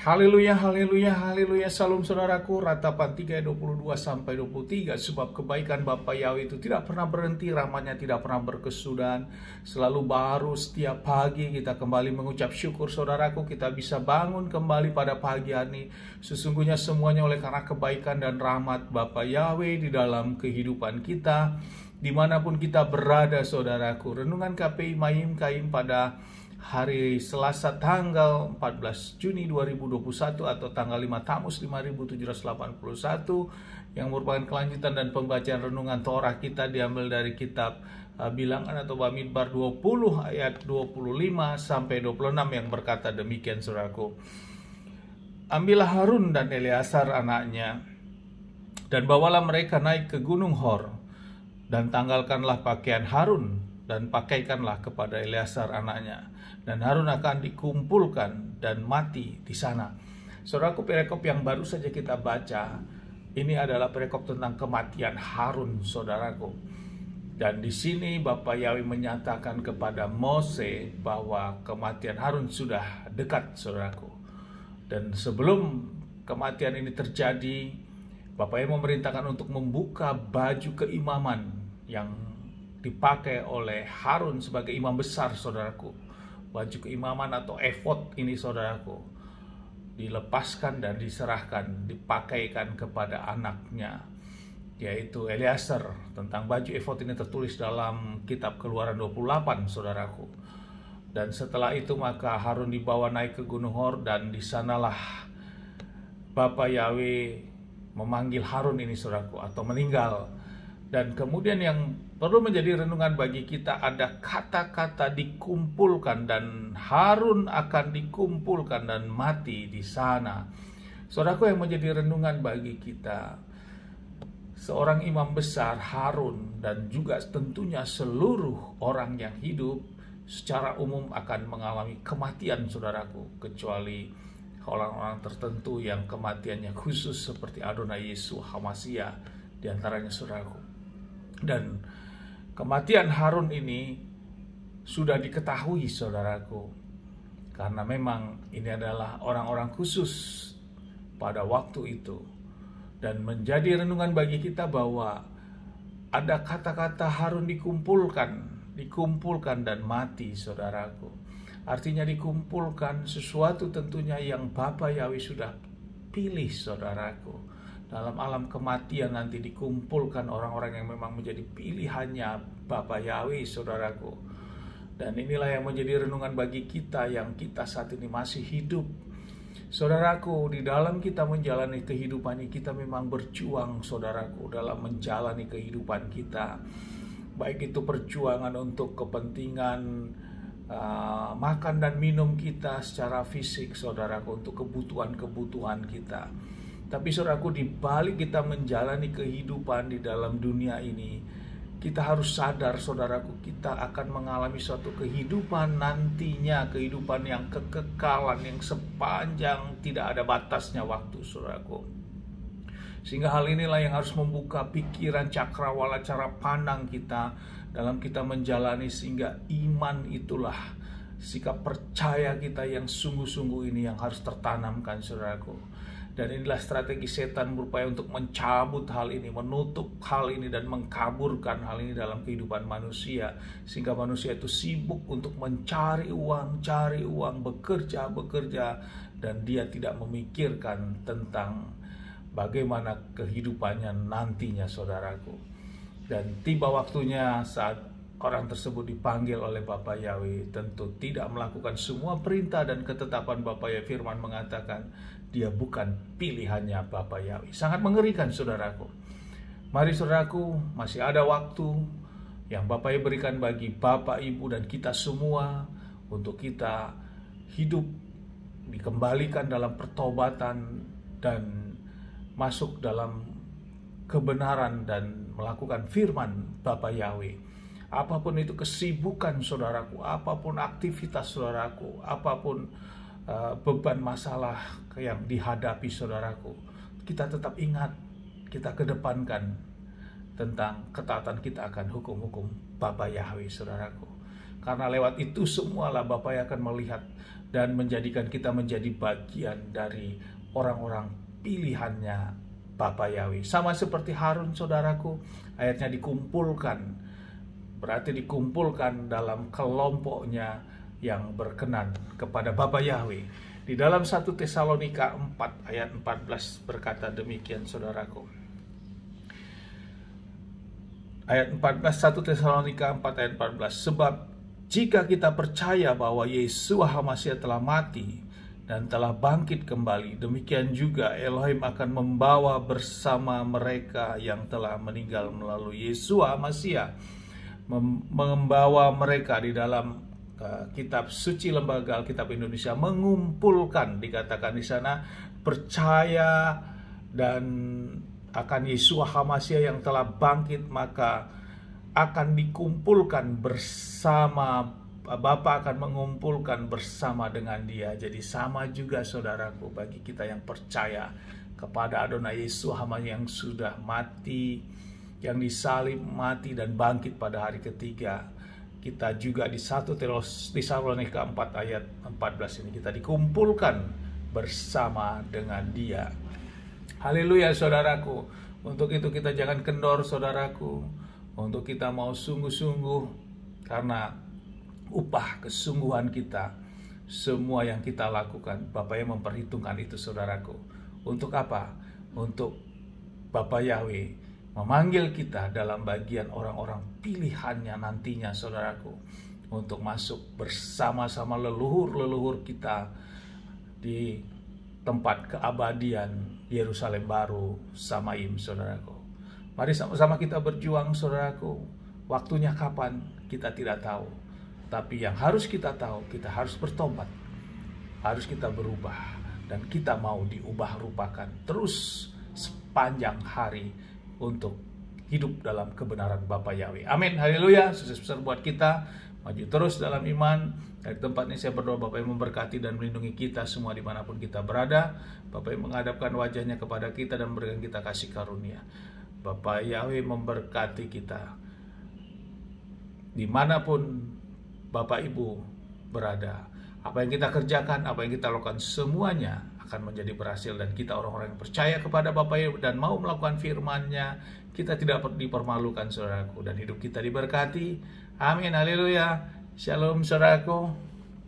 Haleluya, haleluya, haleluya. Salam saudaraku, Ratapan 3 ayat 22 sampai 23. Sebab kebaikan Bapa Yahweh itu tidak pernah berhenti, rahmatnya tidak pernah berkesudahan, selalu baru setiap pagi. Kita kembali mengucap syukur saudaraku, kita bisa bangun kembali pada pagi hari. Sesungguhnya semuanya oleh karena kebaikan dan rahmat Bapa Yahweh di dalam kehidupan kita, dimanapun kita berada saudaraku. Renungan KPI Mayim Kaim pada hari Selasa tanggal 14 Juni 2021 atau tanggal 5 Tamus 5781 yang merupakan kelanjutan dan pembacaan renungan Torah kita diambil dari kitab Bilangan atau Bamidbar 20 ayat 25 sampai 26 yang berkata demikian saudaraku. Ambillah Harun dan Eleazar anaknya dan bawalah mereka naik ke Gunung Hor, dan tanggalkanlah pakaian Harun dan pakaikanlah kepada Eleazar anaknya, dan Harun akan dikumpulkan dan mati di sana. Saudaraku, perikop yang baru saja kita baca ini adalah perikop tentang kematian Harun, saudaraku. Dan di sini Bapa Yahweh menyatakan kepada Mose bahwa kematian Harun sudah dekat, saudaraku. Dan sebelum kematian ini terjadi, Bapa Yahweh memerintahkan untuk membuka baju keimaman yang dipakai oleh Harun sebagai imam besar, saudaraku. Baju keimaman atau efod ini, saudaraku, dilepaskan dan diserahkan, dipakaikan kepada anaknya, yaitu Eleazar. Tentang baju efod ini tertulis dalam kitab Keluaran 28, saudaraku. Dan setelah itu maka Harun dibawa naik ke Gunung Hor, dan di sanalah Bapa Yahweh memanggil Harun ini, saudaraku, atau meninggal. Dan kemudian yang perlu menjadi renungan bagi kita ada kata-kata dikumpulkan, dan Harun akan dikumpulkan dan mati di sana. Saudaraku, yang menjadi renungan bagi kita, seorang imam besar Harun dan juga tentunya seluruh orang yang hidup secara umum akan mengalami kematian, saudaraku, kecuali orang-orang tertentu yang kematiannya khusus seperti Adonai Yesus Hamasia di antaranya, saudaraku. Dan kematian Harun ini sudah diketahui, saudaraku, karena memang ini adalah orang-orang khusus pada waktu itu. Dan menjadi renungan bagi kita bahwa ada kata-kata Harun dikumpulkan dan mati, saudaraku. Artinya dikumpulkan sesuatu tentunya yang Bapa Yahweh sudah pilih, saudaraku. Dalam alam kematian nanti dikumpulkan orang-orang yang memang menjadi pilihannya Bapa Yahweh, saudaraku. Dan inilah yang menjadi renungan bagi kita yang kita saat ini masih hidup. Saudaraku, di dalam kita menjalani kehidupan ini kita memang berjuang, saudaraku, dalam menjalani kehidupan kita. Baik itu perjuangan untuk kepentingan makan dan minum kita secara fisik, saudaraku, untuk kebutuhan-kebutuhan kita. Tapi saudaraku, di balik kita menjalani kehidupan di dalam dunia ini, kita harus sadar, saudaraku, kita akan mengalami suatu kehidupan nantinya, kehidupan yang kekekalan, yang sepanjang tidak ada batasnya waktu, saudaraku. Sehingga hal inilah yang harus membuka pikiran, cakrawala, cara pandang kita dalam kita menjalani, sehingga iman itulah sikap percaya kita yang sungguh-sungguh ini yang harus tertanamkan, saudaraku. Dan inilah strategi setan berupaya untuk mencabut hal ini, menutup hal ini, dan mengkaburkan hal ini dalam kehidupan manusia. Sehingga manusia itu sibuk untuk mencari uang, bekerja, dan dia tidak memikirkan tentang bagaimana kehidupannya nantinya, saudaraku. Dan tiba waktunya saat orang tersebut dipanggil oleh Bapa Yahweh, tentu tidak melakukan semua perintah dan ketetapan Bapa Yahweh. Firman mengatakan dia bukan pilihannya Bapa Yahweh. Sangat mengerikan, saudaraku. Mari, saudaraku, masih ada waktu yang Bapa Yahweh berikan bagi Bapak, Ibu, dan kita semua untuk kita hidup, dikembalikan dalam pertobatan dan masuk dalam kebenaran dan melakukan firman Bapa Yahweh. Apapun itu kesibukan saudaraku, apapun aktivitas saudaraku, apapun beban masalah yang dihadapi saudaraku, kita tetap ingat, kita kedepankan tentang ketaatan kita akan hukum-hukum Bapa Yahweh, saudaraku. Karena lewat itu semualah Bapa yang akan melihat dan menjadikan kita menjadi bagian dari orang-orang pilihannya Bapa Yahweh. Sama seperti Harun, saudaraku, ayatnya dikumpulkan, berarti dikumpulkan dalam kelompoknya yang berkenan kepada Bapa Yahweh. Di dalam 1 Tesalonika 4 ayat 14 berkata demikian, saudaraku. Ayat 14, 1 Tesalonika 4 ayat 14. Sebab jika kita percaya bahwa Yesua HaMasiah telah mati dan telah bangkit kembali, demikian juga Elohim akan membawa bersama mereka yang telah meninggal melalui Yesua HaMasiah, membawa mereka di dalam kitab suci lembaga Alkitab Indonesia, mengumpulkan, dikatakan di sana, percaya dan akan Yesua HaMasiah yang telah bangkit, maka akan dikumpulkan bersama, Bapa akan mengumpulkan bersama dengan dia. Jadi sama juga, saudaraku, bagi kita yang percaya kepada Adonai Yesus HaMasiah yang sudah mati, yang disalib, mati dan bangkit pada hari ketiga. Kita juga di 1 Tesalonika 4 ayat 14 ini kita dikumpulkan bersama dengan dia. Haleluya, saudaraku. Untuk itu kita jangan kendor, saudaraku. Untuk kita mau sungguh-sungguh, karena upah kesungguhan kita, semua yang kita lakukan, Bapa yang memperhitungkan itu, saudaraku. Untuk apa? Untuk Bapa Yahweh memanggil kita dalam bagian orang-orang pilihannya nantinya, saudaraku, untuk masuk bersama-sama leluhur-leluhur kita di tempat keabadian Yerusalem baru, Samaim, saudaraku. Mari sama-sama kita berjuang, saudaraku. Waktunya kapan kita tidak tahu, tapi yang harus kita tahu, kita harus bertobat, harus kita berubah, dan kita mau diubah rupakan terus sepanjang hari untuk hidup dalam kebenaran Bapa Yahweh. Amin, haleluya. Sukses besar buat kita, maju terus dalam iman. Dari tempat ini saya berdoa Bapa yang memberkati dan melindungi kita semua dimanapun kita berada. Bapa yang menghadapkan wajahnya kepada kita dan memberikan kita kasih karunia. Bapa Yahweh memberkati kita dimanapun Bapak Ibu berada. Apa yang kita kerjakan, apa yang kita lakukan, semuanya akan menjadi berhasil, dan kita orang-orang yang percaya kepada Bapa Yahweh dan mau melakukan firman-Nya, kita tidak dipermalukan, saudaraku, dan hidup kita diberkati. Amin, haleluya. Shalom, saudaraku.